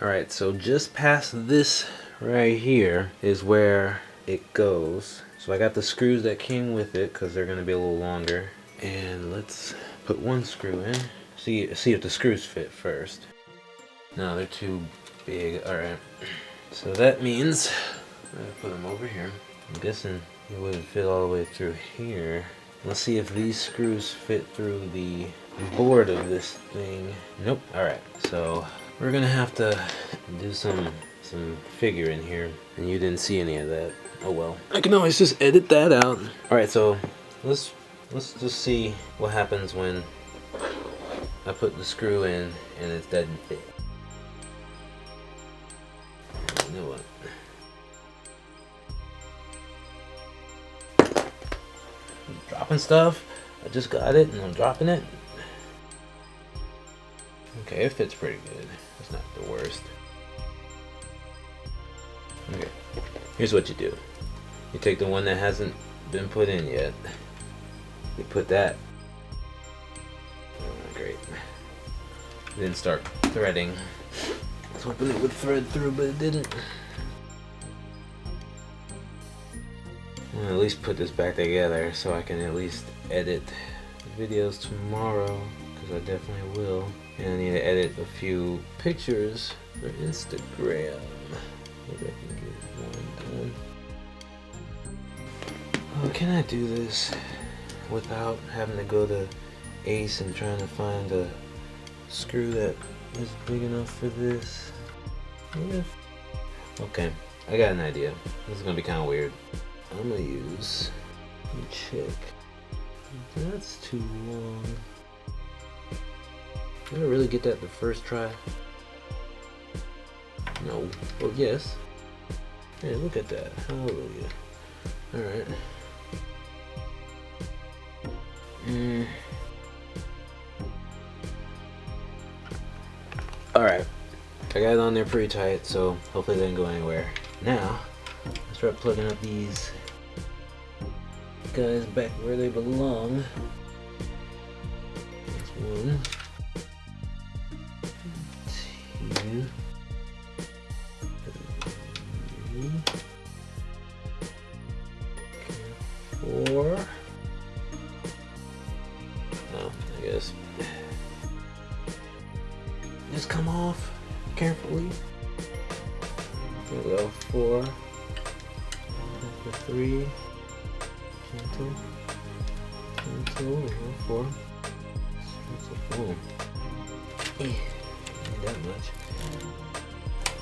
Alright, so just past this right here is where it goes. So I got the screws that came with it because they're going to be a little longer. And let's put one screw in. See if the screws fit first. No, they're too big. Alright. So that means I'm going to put them over here. I'm guessing it wouldn't fit all the way through here. Let's see if these screws fit through the board of this thing. Nope. Alright, so we're gonna have to do some figuring here, and you didn't see any of that. Oh well. I can always just edit that out. Alright, so let's just see what happens when I put the screw in and it doesn't fit. You know what? I'm dropping stuff. I just got it and I'm dropping it. Okay, it fits pretty good. It's not the worst. Okay, here's what you do. You take the one that hasn't been put in yet. You put that. Oh, great. Then start threading. I was hoping it would thread through, but it didn't. I'll at least put this back together so I can at least edit videos tomorrow, because I definitely will. And I need to edit a few pictures for Instagram. Maybe I can get one done. Oh, can I do this without having to go to Ace and trying to find a screw that is big enough for this? Yeah. Okay, I got an idea. This is gonna be kind of weird. I'm gonna use, let me check. That's too long. Did I really get that the first try? No. Well, yes. Hey, look at that. Hallelujah. Alright. Alright. I got it on there pretty tight, so hopefully it didn't go anywhere. Now, let's start plugging up these guys back where they belong. That's one. Two. Three. 4. Oh, I guess. Just come off carefully. There we go. 4. 3. Gentle. Gentle. 4. Oh. Ain't that much.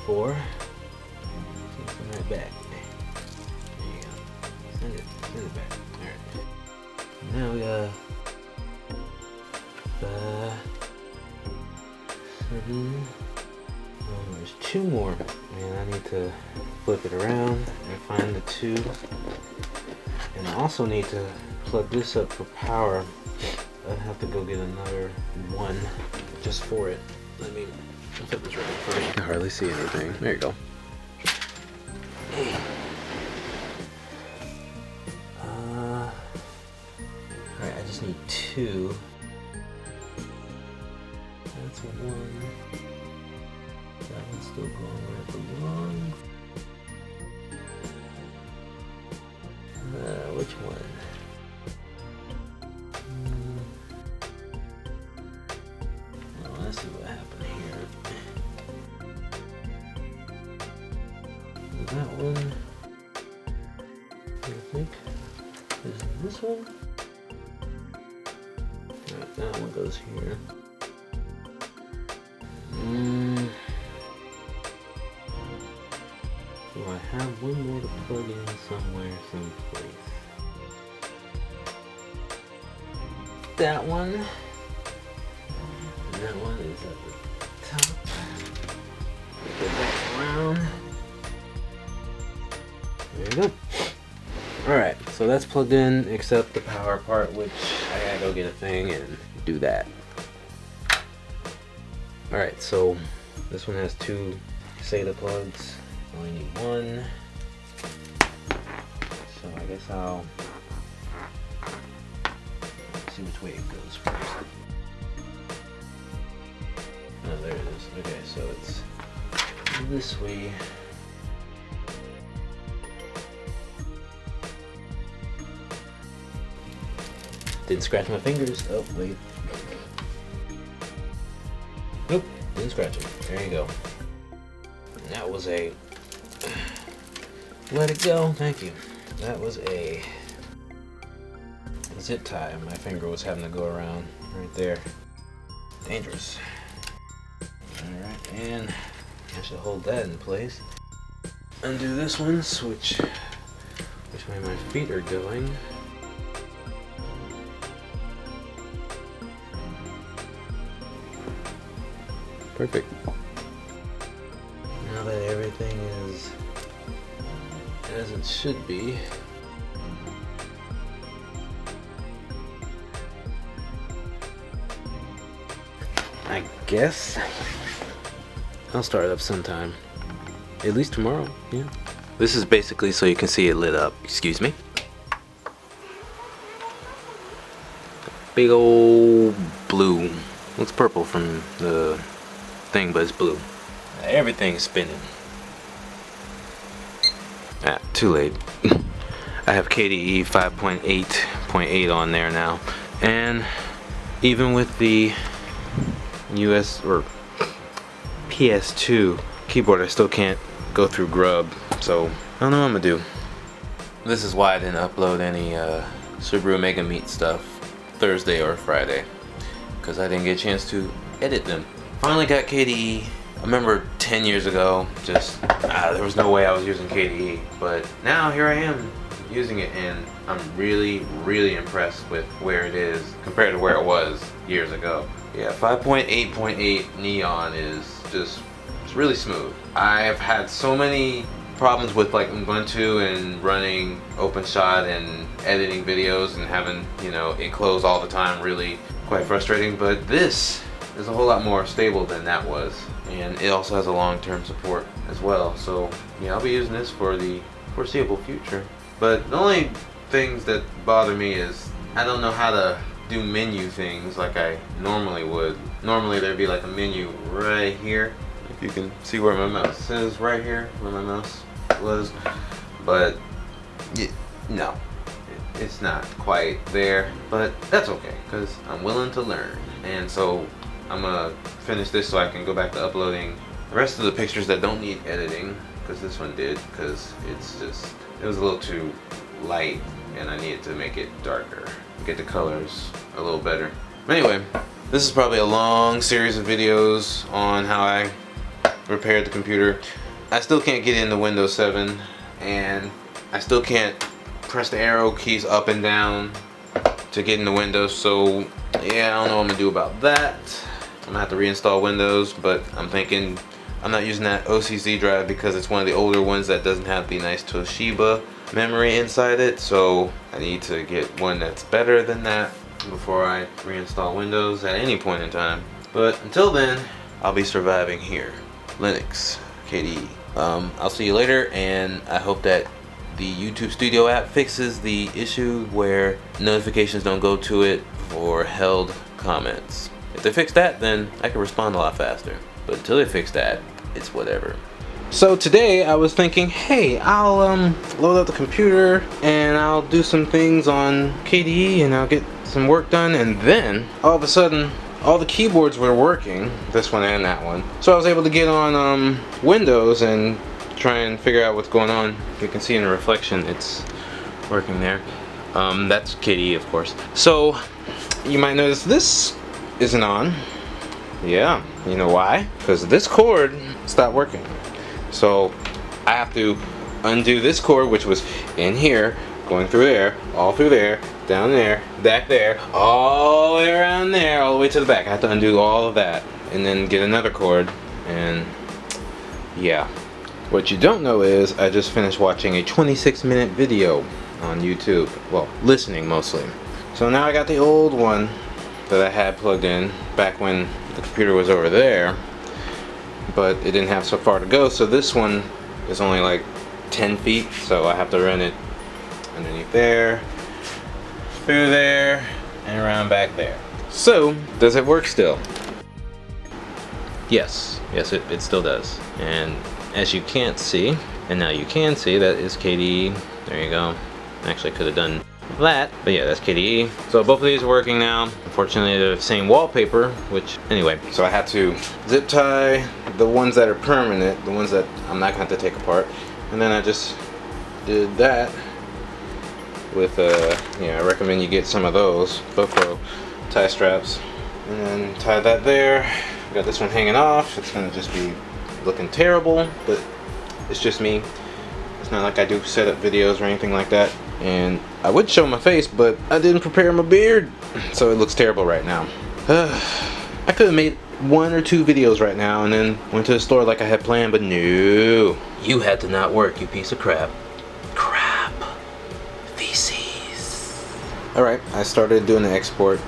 4. Come right back. There you go. Send it back. Alright. Now we got 5, 7. Oh, there's 2 more. And I need to flip it around and find the 2. And I also need to plug this up for power. I have to go get another 1 just for it. Let me flip this around first. I can hardly see anything. There you go. Alright, I just need 2. That's 1. That one's still going where it belongs. Which one? Well, let's see what happened here. That one, I think, is this one? Alright, that one goes here. So I have one more to plug in somewhere, someplace. That one. And that one is at the top. Go back around. There you go. Alright, so that's plugged in except the power part, which I gotta go get a thing and do that. Alright, so this one has 2 Sata plugs. I only need 1. So I guess I'll see which way it goes first. Oh, there it is. Okay, so it's this way. Didn't scratch my fingers. Oh, wait. Nope, didn't scratch it. There you go. That was a... Let it go. Thank you. That was a zip tie. My finger was having to go around right there. Dangerous. Alright, and I should hold that in place. Undo this one, switch which way my feet are going. Perfect. Now that everything is as it should be, I guess I'll start it up sometime. At least tomorrow, yeah. This is basically so you can see it lit up. Excuse me. Big old blue. Looks purple from the thing, but it's blue. Everything's spinning. Ah, too late. I have KDE 5.8.8 on there now. And even with the US or PS2 keyboard, I still can't go through grub. So I don't know what I'm gonna do. This is why I didn't upload any Subaru Mega Meat stuff Thursday or Friday, because I didn't get a chance to edit them. Finally got KDE. I remember 10 years ago, just there was no way I was using KDE, but now here I am using it, and I'm really impressed with where it is compared to where it was years ago. Yeah, 5.8.8 Neon is just, it's really smooth. I've had so many problems with like Ubuntu and running OpenShot and editing videos and having, you know, it close all the time, really quite frustrating, but this is a whole lot more stable than that was, and it also has a long-term support as well. So yeah, I'll be using this for the foreseeable future. But the only things that bother me is I don't know how to do menu things like I normally would. Normally there'd be like a menu right here. If you can see where my mouse is, right here where my mouse was, but no, it's not quite there, but that's okay because I'm willing to learn. And so I'm gonna finish this so I can go back to uploading the rest of the pictures that don't need editing, because this one did, because it's just, it was a little too light and I needed to make it darker, get the colors a little better. Anyway, this is probably a long series of videos on how I repaired the computer. I still can't get into Windows 7, and I still can't press the arrow keys up and down to get into Windows, so yeah, I don't know what I'm gonna do about that. I'm gonna have to reinstall Windows, but I'm thinking I'm not using that OCZ drive because it's one of the older ones that doesn't have the nice Toshiba memory inside it, so I need to get one that's better than that before I reinstall Windows at any point in time. But until then, I'll be surviving here. Linux, KDE. I'll see you later, and I hope that the YouTube Studio app fixes the issue where notifications don't go to it for held comments. If they fix that, then I can respond a lot faster. But until they fix that, it's whatever. So today I was thinking, hey, I'll load up the computer and I'll do some things on KDE and I'll get some work done, and then all of a sudden all the keyboards were working, this one and that one. So I was able to get on Windows and try and figure out what's going on. You can see in the reflection it's working there. That's KDE, of course. So you might notice this isn't on. Yeah, you know why? Because this cord stopped working. So I have to undo this cord, which was in here, going through there, all through there, down there, back there, all the way around there, all the way to the back. I have to undo all of that and then get another cord, and yeah. What you don't know is I just finished watching a 26-minute video on YouTube. Well, listening mostly. So now I got the old one that I had plugged in back when the computer was over there, but it didn't have so far to go, so this one is only like 10 feet, so I have to run it underneath there, through there, and around back there. So, does it work still? Yes, it still does. And as you can't see, and now you can see, that is KDE. There you go. Actually, could have done that, but yeah, that's KDE. So both of these are working now. Unfortunately, they're the same wallpaper, which anyway. So I had to zip tie the ones that are permanent, the ones that I'm not gonna have to take apart, and then I just did that with yeah, I recommend you get some of those Velcro tie straps, and then tie that there. Got this one hanging off. It's gonna just be looking terrible, but it's just me. It's not like I do setup videos or anything like that. And I would show my face, but I didn't prepare my beard, so it looks terrible right now. I could have made 1 or 2 videos right now and then went to the store like I had planned, but no. You had to not work, you piece of crap. Crap. Feces. Alright, I started doing the export.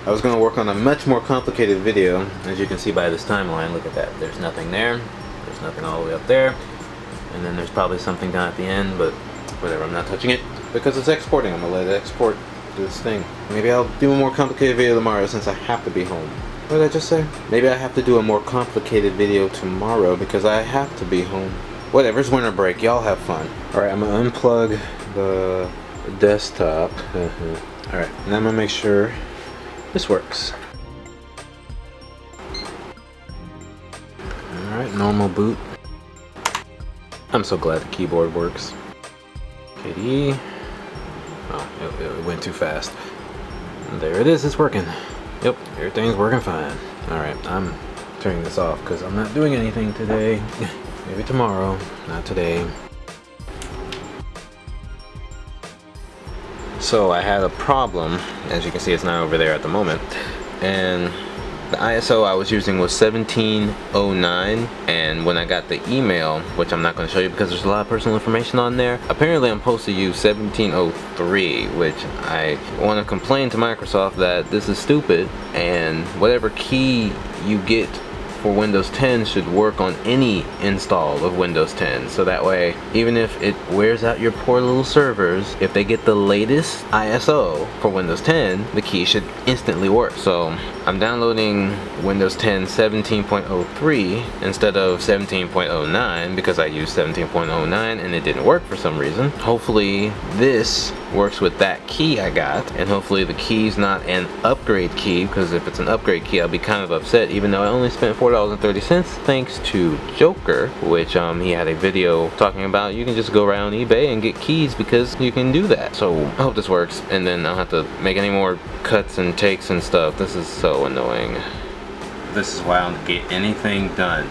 I was going to work on a much more complicated video. As you can see by this timeline, look at that. There's nothing there. There's nothing all the way up there. And then there's probably something down at the end, but whatever, I'm not touching it. Because it's exporting, I'm gonna let it export this thing. Maybe I'll do a more complicated video tomorrow since I have to be home. What did I just say? Maybe I have to do a more complicated video tomorrow because I have to be home. Whatever, it's winter break, y'all have fun. Alright, I'm gonna unplug the desktop. Alright, and I'm gonna make sure this works. Alright, normal boot. I'm so glad the keyboard works. KDE. Oh, it went too fast. There it is, it's working. Yep, everything's working fine. Alright, I'm turning this off because I'm not doing anything today. Maybe tomorrow, not today. So I had a problem. As you can see, it's not over there at the moment. And the ISO I was using was 1709, and when I got the email, which I'm not going to show you because there's a lot of personal information on there, apparently I'm supposed to use 1703, which I want to complain to Microsoft that this is stupid, and whatever key you get for Windows 10 should work on any install of Windows 10, so that way even if it wears out your poor little servers, if they get the latest ISO for Windows 10, the key should instantly work. So I'm downloading Windows 10 17.03 instead of 17.09 because I used 17.09 and it didn't work for some reason. Hopefully this works with that key I got, and hopefully the key's not an upgrade key, because if it's an upgrade key I'll be kind of upset, even though I only spent $4.30 thanks to Joker, which he had a video talking about you can just go around eBay and get keys because you can do that. So I hope this works, and then I'll have to make any more cuts and takes and stuff. This is so annoying. This is why I don't get anything done.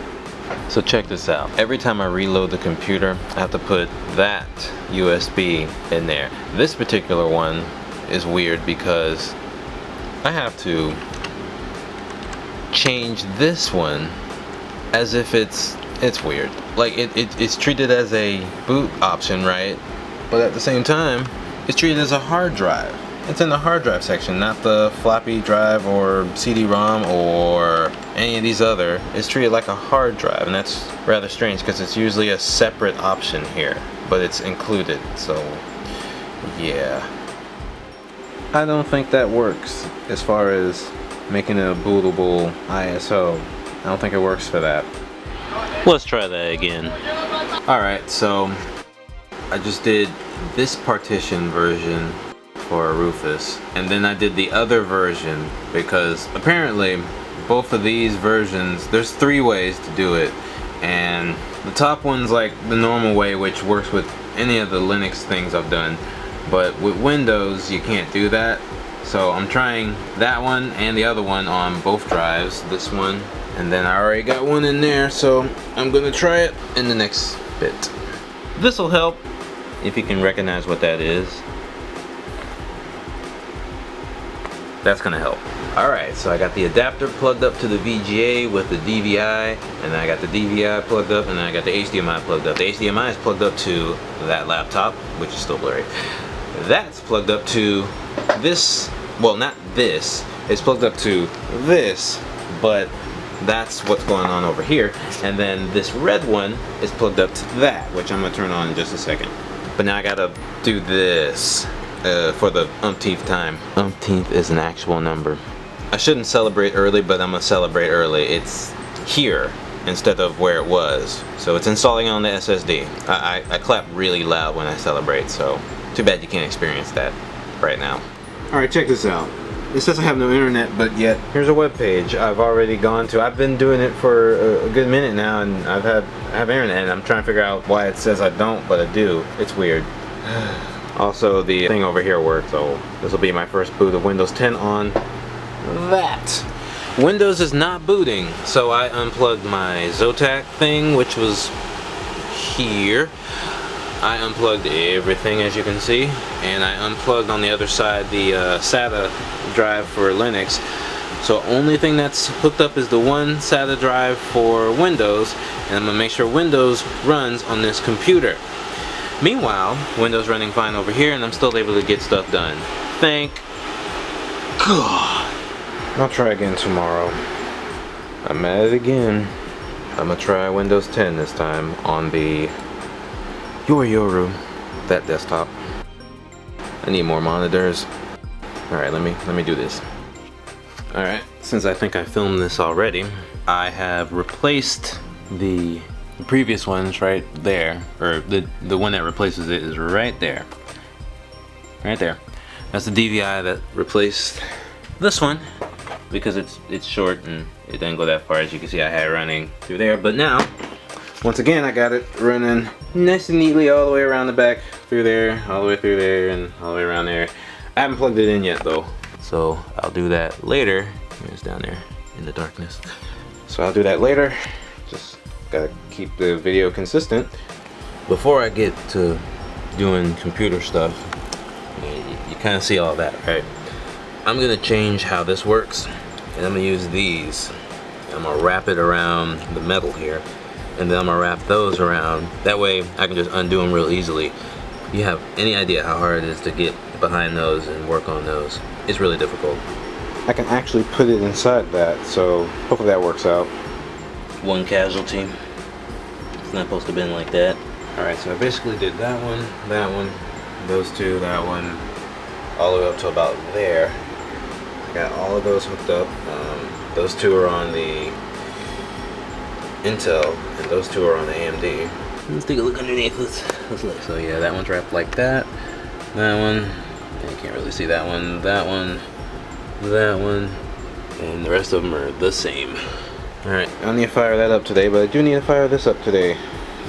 So check this out. Every time I reload the computer, I have to put that USB in there. This particular one is weird because I have to change this one as if it's weird. Like it's treated as a boot option, right? But at the same time, it's treated as a hard drive. It's in the hard drive section, not the floppy drive or CD-ROM or any of these other. It's treated like a hard drive, and that's rather strange because it's usually a separate option here, but it's included, so yeah. I don't think that works as far as making a bootable ISO. I don't think it works for that. Let's try that again. Alright, so I just did this partition version for Rufus, and then I did the other version because apparently both of these versions, there's 3 ways to do it, and the top one's like the normal way, which works with any of the Linux things I've done, but with Windows you can't do that. So I'm trying that one and the other one on both drives, this one, and then I already got one in there, so I'm gonna try it in the next bit. This will help if you can recognize what that is. That's gonna help. Alright, so I got the adapter plugged up to the VGA with the DVI, and then I got the DVI plugged up, and then I got the HDMI plugged up. The HDMI is plugged up to that laptop, which is still blurry. That's plugged up to this, well, not this, it's plugged up to this, but that's what's going on over here. And then this red one is plugged up to that, which I'm gonna turn on in just a second. But now I gotta do this for the umpteenth time. Umpteenth is an actual number. I shouldn't celebrate early, but I'm gonna celebrate early. It's here instead of where it was. So it's installing on the SSD. I clap really loud when I celebrate, so too bad you can't experience that right now. Alright, check this out. It says I have no internet, but yet here's a web page I've already gone to. I've been doing it for a good minute now, and I have internet, and I'm trying to figure out why it says I don't, but I do. It's weird. Also, the thing over here works, so this will be my first boot of Windows 10 on that. Windows is not booting, so I unplugged my Zotac thing, which was here. I unplugged everything, as you can see, and I unplugged on the other side the Sata drive for Linux. So only thing that's hooked up is the one SATA drive for Windows, and I'm gonna make sure Windows runs on this computer. Meanwhile, Windows running fine over here, and I'm still able to get stuff done. Thank God. I'll try again tomorrow. I'm at it again. I'm gonna try Windows 10 this time on the YoiYoru, that desktop. I need more monitors. Alright, let me do this. Alright, since I think I filmed this already, I have replaced the previous ones right there, or the one that replaces it is right there. Right there. That's the DVI that replaced this one, because it's short and it doesn't go that far. As you can see, I had it running through there, but now once again I got it running nice and neatly all the way around the back, through there, all the way through there, and all the way around there. I haven't plugged it in yet though, so I'll do that later. It's down there in the darkness, so I'll do that later. Just gotta keep the video consistent. Before I get to doing computer stuff, you kind of see all that, right? I'm gonna change how this works, and I'm gonna use these. I'm gonna wrap it around the metal here, and then I'm gonna wrap those around. That way I can just undo them real easily. If you have any idea how hard it is to get behind those and work on those, it's really difficult. I can actually put it inside that, so hopefully that works out. One casualty. It's not supposed to have been like that. Alright, so I basically did that one, those two, that one, all the way up to about there. I got all of those hooked up. Those two are on the Intel, and those two are on the AMD. Let's take a look underneath. Let's look. So yeah, that one's wrapped like that. That one, you can't really see that one. That one, and the rest of them are the same. All right, I don't need to fire that up today, but I do need to fire this up today.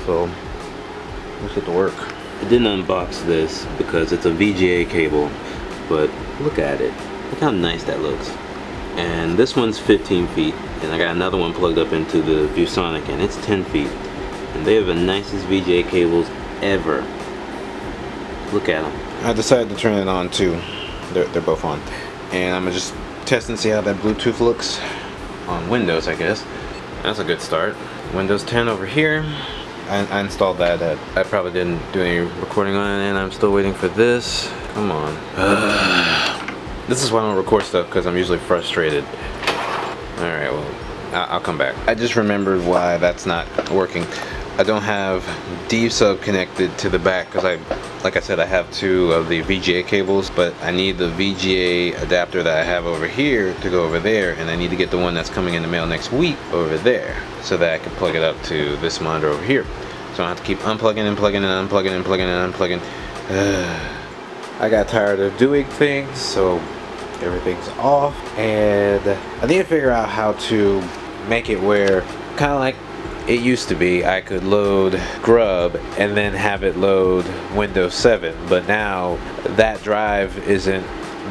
So let's get to work. I didn't unbox this because it's a VGA cable, but look at it. Look how nice that looks. And this one's 15 feet, and I got another one plugged up into the ViewSonic, and it's 10 feet. And they have the nicest VGA cables ever. Look at them. I decided to turn it on too. They're both on. And I'm gonna just test and see how that Bluetooth looks on Windows, I guess. That's a good start. Windows 10 over here. I installed that. I probably didn't do any recording on it, and I'm still waiting for this. Come on. This is why I don't record stuff, because I'm usually frustrated. Alright, well, I'll come back. I just remembered why that's not working. I don't have D-sub connected to the back, because like I said, I have two of the VGA cables, but I need the VGA adapter that I have over here to go over there, and I need to get the one that's coming in the mail next week over there, so that I can plug it up to this monitor over here. So I have to keep unplugging and plugging and unplugging and plugging and unplugging. I got tired of doing things, so everything's off, and I need to figure out how to make it where, kind of like it used to be, I could load grub and then have it load Windows 7, but now that drive isn't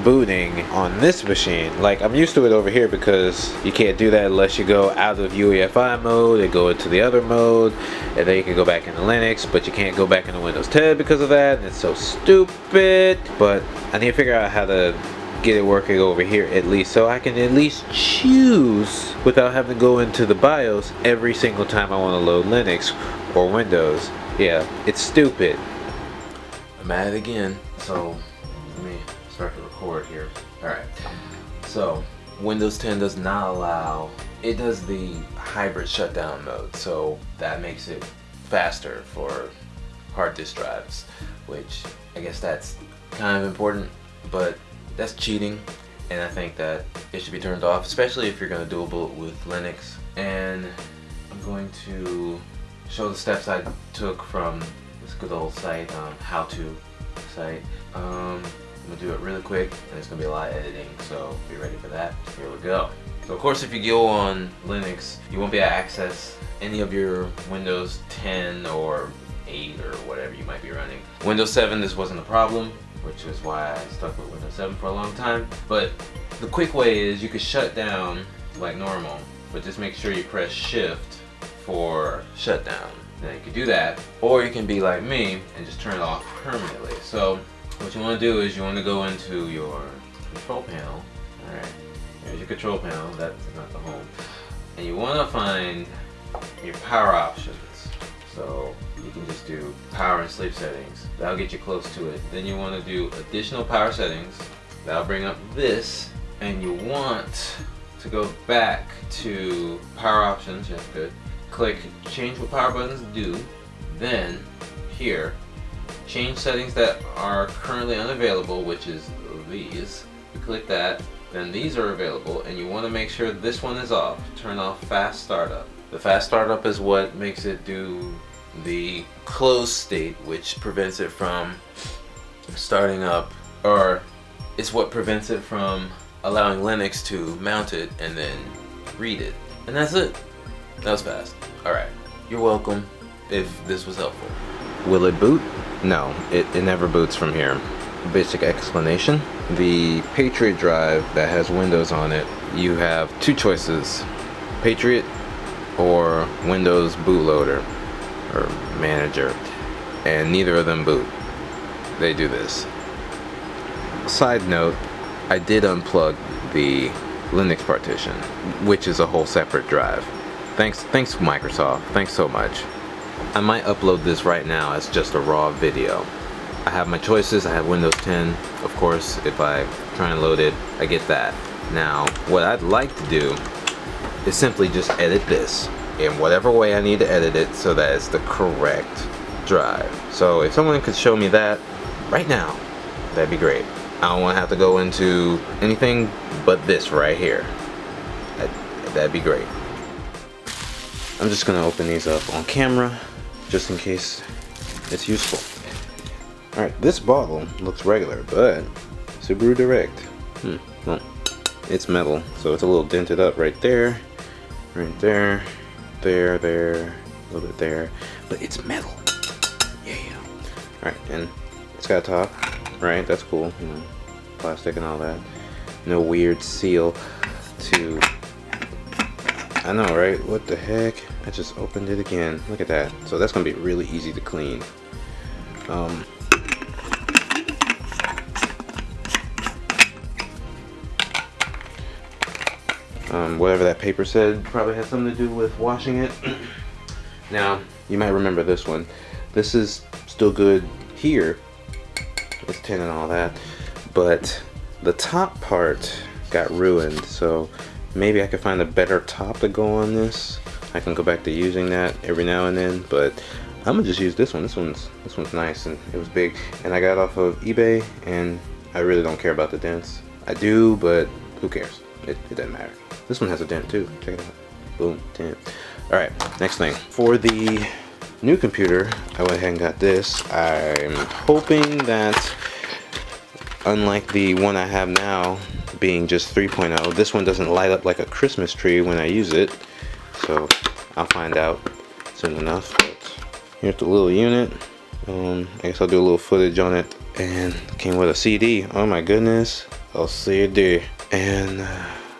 booting on this machine. Like, I'm used to it over here because you can't do that unless you go out of UEFI mode and go into the other mode, and then you can go back into Linux, but you can't go back into Windows 10 because of that, and it's so stupid. But I need to figure out how to get it working over here at least, so I can at least choose without having to go into the BIOS every single time I want to load Linux or Windows. Yeah, it's stupid. I'm at it again, so let me start to record here. Alright, so Windows 10 does not allow, it does the hybrid shutdown mode, so that makes it faster for hard disk drives, which I guess that's kind of important, but that's cheating, and I think that it should be turned off, especially if you're going to dual boot with Linux and I'm going to show the steps I took from this good old site, how-to site. I'm gonna do it really quick, and it's gonna be a lot of editing, so be ready for that. Here we go. So of course, if you go on Linux, you won't be able to access any of your Windows 10 or 8 or whatever you might be running. Windows 7, this wasn't a problem, which is why I stuck with Windows 7 for a long time. But the quick way is you could shut down like normal, but just make sure you press Shift for shutdown. Now you can do that, or you can be like me and just turn it off permanently. So what you want to do is you want to go into your control panel. Alright, here's your control panel, that's not the home. And you want to find your power options. So you can just do power and sleep settings. That'll get you close to it. Then you want to do additional power settings. That'll bring up this. And you want to go back to power options. Yes, good. Click change what power buttons do. Then here, change settings that are currently unavailable, which is these. You click that, then these are available, and you want to make sure this one is off. Turn off fast startup. The fast startup is what makes it do the closed state, which prevents it from starting up, or it's what prevents it from allowing Linux to mount it and then read it. And that's it. That was fast. Alright, you're welcome if this was helpful. Will it boot? No, it never boots from here. Basic explanation. The Patriot drive that has Windows on it, you have two choices. Patriot or Windows bootloader or manager, and neither of them boot. They do this. Side note, I did unplug the Linux partition, which is a whole separate drive. Thanks Microsoft, thanks so much. I might upload this right now as just a raw video. I have my choices. I have Windows 10, of course. If I try and load it, I get that. Now, what I'd like to do is simply just edit this in whatever way I need to edit it so that it's the correct drive. So if someone could show me that right now, that'd be great. I don't want to have to go into anything but this right here. That'd be great. I'm just gonna open these up on camera just in case it's useful. Alright, this bottle looks regular, but Subaru Direct. Well, it's metal, so it's a little dented up right there, there, a little bit there, but it's metal. Yeah. Alright, and it's got a top, right? That's cool. You know, plastic and all that. No weird seal to. I know, right? What the heck? I just opened it again. Look at that. So that's gonna be really easy to clean. Whatever that paper said probably has something to do with washing it. Now, you might remember this one. This is still good here. It's tin and all that. But the top part got ruined, so maybe I could find a better top to go on this. I can go back to using that every now and then, but I'm gonna just use this one. This one's nice, and it was big, and I got it off of eBay, and I really don't care about the dents. I do, but who cares? It doesn't matter. This one has a dent too. Check it out. Boom, dent. All right, next thing. For the new computer, I went ahead and got this. I'm hoping that, unlike the one I have now, being just 3.0, this one doesn't light up like a Christmas tree when I use it. So I'll find out soon enough. But here's the little unit. I guess I'll do a little footage on it. And came with a CD. Oh my goodness, a CD. And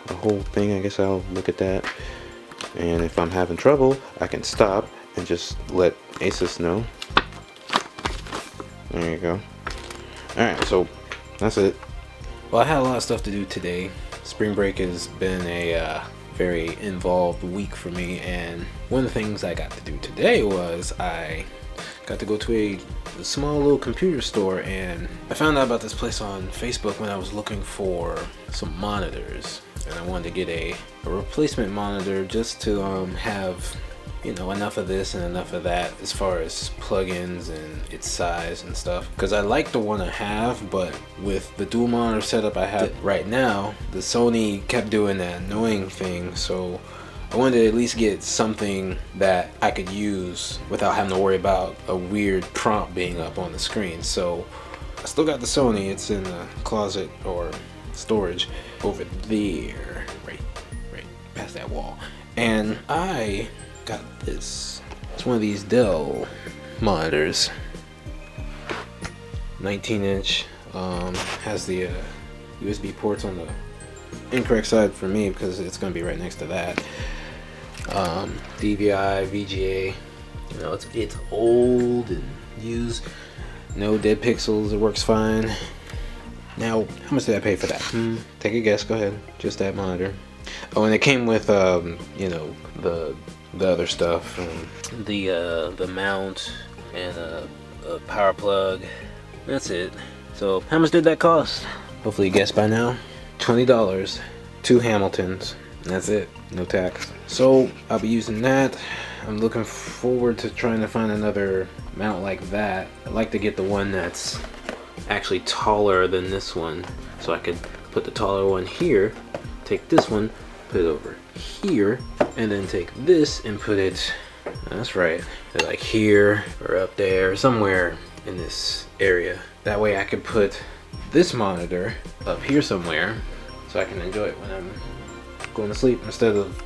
the whole thing, I guess I'll look at that. And if I'm having trouble, I can stop and just let Asus know. There you go. Alright, so that's it. Well, I had a lot of stuff to do today. Spring break has been a very involved week for me, and one of the things I got to do today was I got to go to a small little computer store, and I found out about this place on Facebook when I was looking for some monitors, and I wanted to get a replacement monitor just to have, you know, enough of this and enough of that as far as plugins and its size and stuff, because I like the one I have, but with the dual monitor setup I have right now, the Sony kept doing that annoying thing, so I wanted to at least get something that I could use without having to worry about a weird prompt being up on the screen. So I still got the Sony. It's in the closet or storage over there, right past that wall. And I got this. It's one of these Dell monitors, 19-inch. Has the USB ports on the incorrect side for me because it's going to be right next to that. DVI, VGA. You know, it's old and used. No dead pixels. It works fine. Now, how much did I pay for that? Take a guess. Go ahead. Just that monitor. Oh, and it came with you know, the other stuff, the mount and a power plug. That's it. So how much did that cost? Hopefully you guessed by now. $20, 2 Hamiltons, and that's it. No tax. So I'll be using that. I'm looking forward to trying to find another mount like that. I'd like to get the one that's actually taller than this one, so I could put the taller one here, take this one, put it over here, and then take this and put it, that's right, like here or up there, somewhere in this area. That way I could put this monitor up here somewhere so I can enjoy it when I'm going to sleep instead of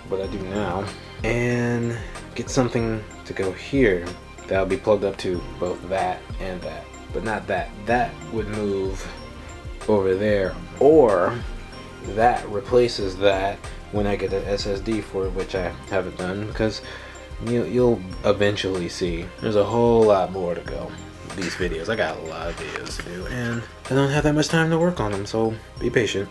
what I do now, and get something to go here that'll be plugged up to both that and that, but not that. That would move over there, or that replaces that when I get an SSD for it, which I haven't done, because you'll eventually see there's a whole lot more to go. These videos, I got a lot of videos to do, and I don't have that much time to work on them, so be patient.